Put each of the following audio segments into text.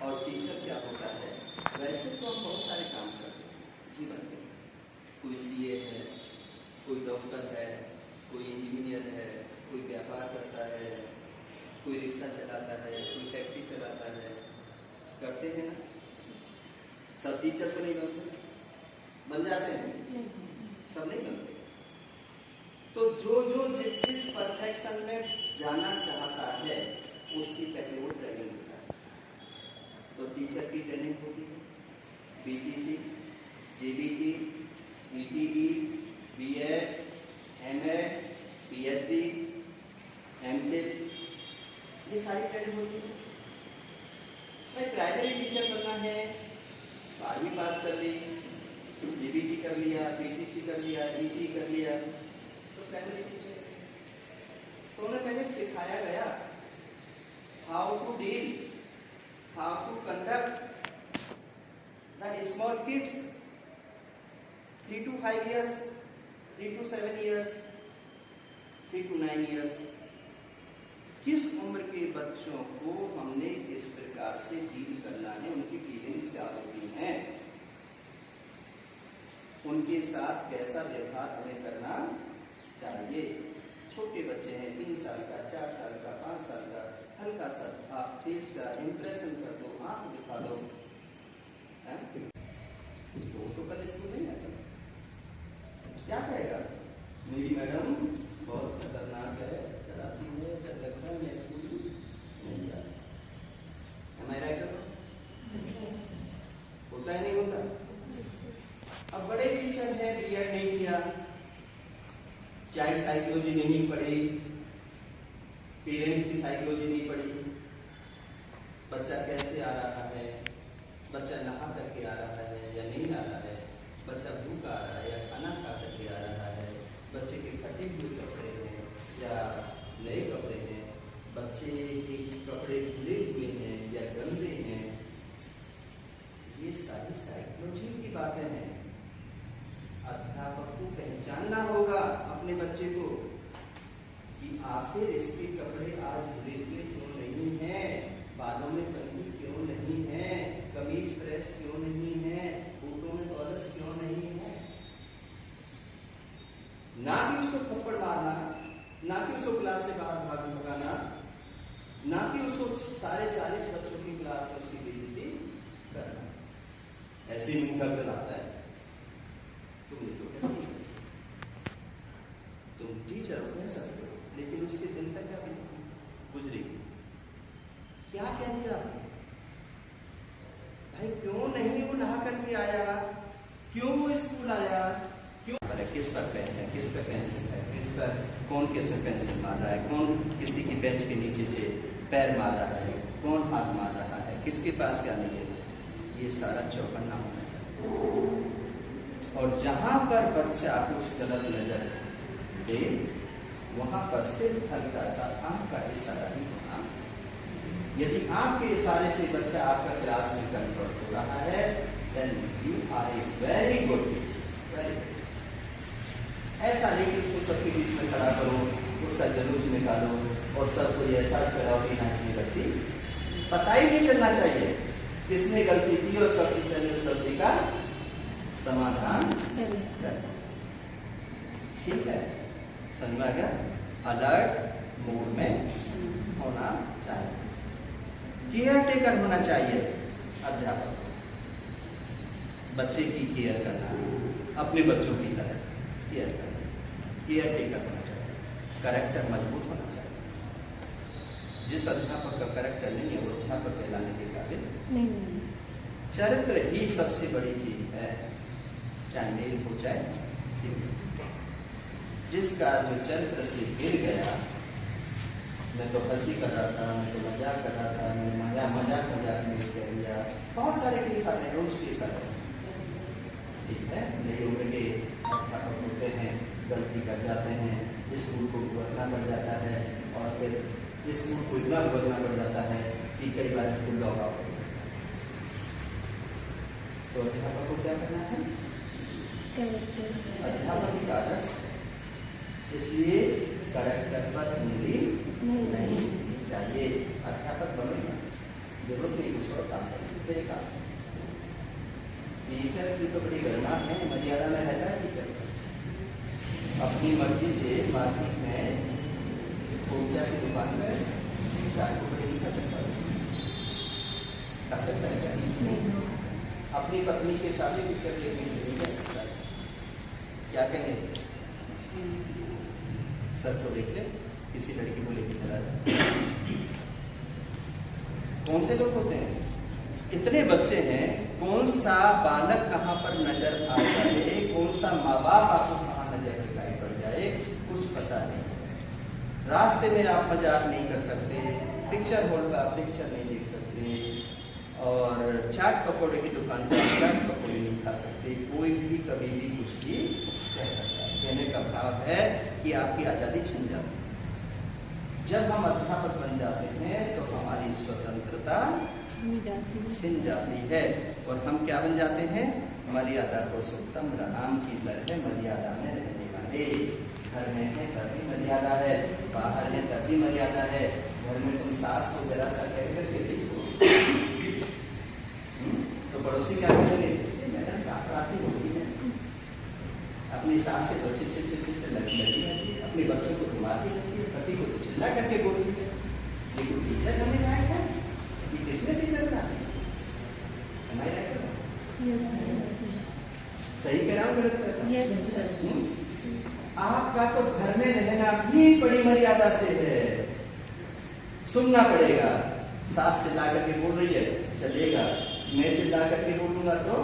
और टीचर क्या होता है, वैसे तो हम बहुत सारे काम करते हैं जीवन में। कोई सीए है, कोई डॉक्टर है, कोई इंजीनियर है, कोई व्यापार करता है, कोई रिक्शा चलाता है, कोई फैक्ट्री चलाता है, करते हैं ना। सब टीचर तो नहीं बनते, बन जाते हैं, सब नहीं बनते। तो जो जो जिस जिस परफेक्शन में जाना चाहता है उसकी पहले वो ट्रेनिंग होता है। तो टीचर की ट्रेनिंग होती है, BTC, GBT, ETE, BEd, MEd, PhD, MTech, ये सारी ट्रेनिंग होती है। भाई प्राइमरी टीचर बनना है, 12वीं पास कर ली, जीबीटी कर लिया, पीटीसी कर लिया, ईटी कर लिया, तो प्राइमरी टीचर। तो उन्हें पहले सिखाया गया how to deal, how to conduct the small kids 3 to 5 years, 3 to 7 years, 3 to 9 years। किस उम्र के बच्चों को हमने किस प्रकार से डील करना है, उनकी फीलिंग्स क्या होती हैं, उनके साथ कैसा व्यवहार हमें करना चाहिए। छोटे बच्चे हैं, 3 साल का, 4 साल का, 5 साल का, हल्का सा आप फेस का इंप्रेशन कर दो, आंख दिखा दो, तो कल स्कूल नहीं आएगा। क्या कहेगा, मेरी मैडम बहुत खतरनाक है, डराती है, डर लगता है, मैं स्कूल नहीं जा रहा। Am I right? होता है नहीं होता? अब बड़े टीचर हैं, बीएड नहीं किया, चाइल्ड साइकोलॉजी नहीं पढ़ी, पेरेंट्स की साइकोलॉजी नहीं पढ़ी, बच्चा कैसे आ रहा है, बच्चा नहा करके आ रहा है या नहीं आ रहा है, बच्चा भूखा आ रहा है या खाना खा करके आ रहा है, बच्चे के फटे हुए कपड़े हैं या नए कपड़े हैं, बच्चे के कपड़े धुले हुए हैं या गंदे हैं, ये सारी साइकोलॉजी की बातें हैं। अध्यापक को पहचानना होगा अपने बच्चे को कि आखिर इसके कपड़े आज धुले हुए क्यों नहीं हैं, बालों में कंघी क्यों नहीं है, कमीज प्रेस क्यों नहीं है, बूटों में कॉलर्स क्यों नहीं है। ना कि उसको थप्पड़ मारना, ना कि उसको क्लास से बाहर भगाना, ना कि उसको सारे 40 बच्चों की क्लास में उसकी बेइज्जती करना। ऐसे ही मुंह चलाता है, तुम टीचर हो, कह सकते हो, लेकिन उसके दिन तक क्या गुजरी, क्या कह दिया भाई, क्यों नहीं वो नहा करके आया, क्यों वो स्कूल आया, क्यों, किस पर पेन है, किस पर पेंसिल है, किस पर कौन किस में पेंसिल मार रहा है, कौन किसी की बेंच के नीचे से पैर मार रहा है, कौन हाथ मार रहा है, किसके पास क्या नहीं है, ये सारा चौकन्ना होना चाहिए। और जहां पर बच्चा कुछ गलत नजर दे, वहां पर सिर्फ हल्का सा आंख का इशारा ही होना। यदि आंख के इशारे से बच्चा आपका क्लास में कंट्रोल हो रहा है, then you are a very good teacher, very good. ऐसा नहीं कि उसको सबके बीच में खड़ा करो, उसका जुलूस निकालो और सबको एहसास कराओ कि हाँ इसने गलती, पता ही नहीं चलना चाहिए किसने गलती की और कब टीचर ने उस गलती का समाधान करना। ठीक है, समझ में आ गया? अलर्ट मोड में होना चाहिए, केयर टेकर होना चाहिए अध्यापक को, बच्चे की केयर करना, अपने बच्चों की तरह केयर करना, केयर टेकर होना चाहिए, कैरेक्टर मजबूत होना चाहिए। जिस अध्यापक का कैरेक्टर नहीं है वो अध्यापक कहलाने के काबिल नहीं। चरित्र ही सबसे बड़ी चीज है, चाहे मेल हो चाहे जिसका जो चरित्र से गिर गया, मैं तो हंसी कर रहा था, मैं तो मजाक कर रहा था, मैं मजाक में कह दिया, बहुत सारे केस आते हैं, रोज केस आते हैं। ठीक है, नई उम्र के अध्यापक होते हैं, गलती कर जाते हैं, स्कूल को भुगतना पड़ जाता है और फिर स्कूल को इतना भुगतना पड़ जाता है कि कई बार स्कूल लॉक आउट हो जाता है। तो अध्यापक को क्या करना है? अध्यापक की आदर्श, इसलिए कैरेक्टर पर उंगली नहीं चाहिए। अध्यापक बनेगा जरूरत नहीं कुछ और काम करने की, तो काम टीचर की तो बड़ी गणना है, मर्यादा में रहता है टीचर। अपनी मर्जी से मार्केट में पूजा की दुकान में चाय को बड़ी नहीं खा सकता है क्या? अपनी पत्नी के साथ भी पिक्चर देखने के लिए नहीं कह सकता है। क्या कहेंगे? सर तो देख ले, किसी लड़की को लेके चला जाए। कौन से लोग होते हैं? इतने बच्चे हैं, कौन सा बालक कहाँ पर नजर आ जाए, कौन सा माँ बाप आपको कहाँ नजर दिखाई पड़ जाए, कुछ पता नहीं। रास्ते में आप मजाक नहीं कर सकते, पिक्चर हॉल पर आप पिक्चर नहीं देख सकते, और चाट पकौड़े की दुकान पर आप चाट पकौड़े नहीं खा सकते। कोई भी कभी भी कुछ भी कह सकता है। कहने का भाव है कि आपकी आज़ादी छिन जाती है। जब हम अध्यापक बन जाते हैं तो हमारी स्वतंत्रता छिन जाती है, और हम क्या बन जाते हैं? मर्यादा पुरुषोत्तम राम की तरह मर्यादा में रहने वाले। घर में है तब भी मर्यादा है, बाहर है तब भी मर्यादा है। घर में तुम सास को जरा सा कह करके देखो तो पड़ोसी क्या कहेंगे? मैडम क्या पढ़ाती होती है, अपनी सास से तो चिट चिट चिट चिट से लगी रहती है, अपने बच्चों को घुमाती रहती है, पति को तो चिल्ला करके बोलती है। ये कोई टीचर बनने लायक है? ये किसने टीचर बना? हमारे सही कह रहा हूँ, गलत कर रहा हूँ? आपका तो घर में रहना भी बड़ी मर्यादा से है। सुनना पड़ेगा। सास चिल्ला करके बोल रही है, चलेगा। मैं चिल्ला करके बोलूंगा तो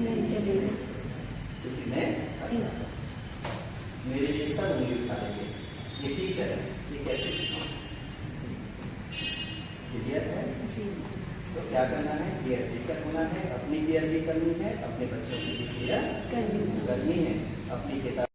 नहीं चलेगा, क्योंकि मैं मेरे लिए सब उंगली उठा लेंगे। ये टीचर है, ये कैसे क्लियर है? तो क्या करना है? केयर टेकर होना है, अपनी केयर भी करनी है, अपने बच्चों की भी केयर करनी है, अपनी किताब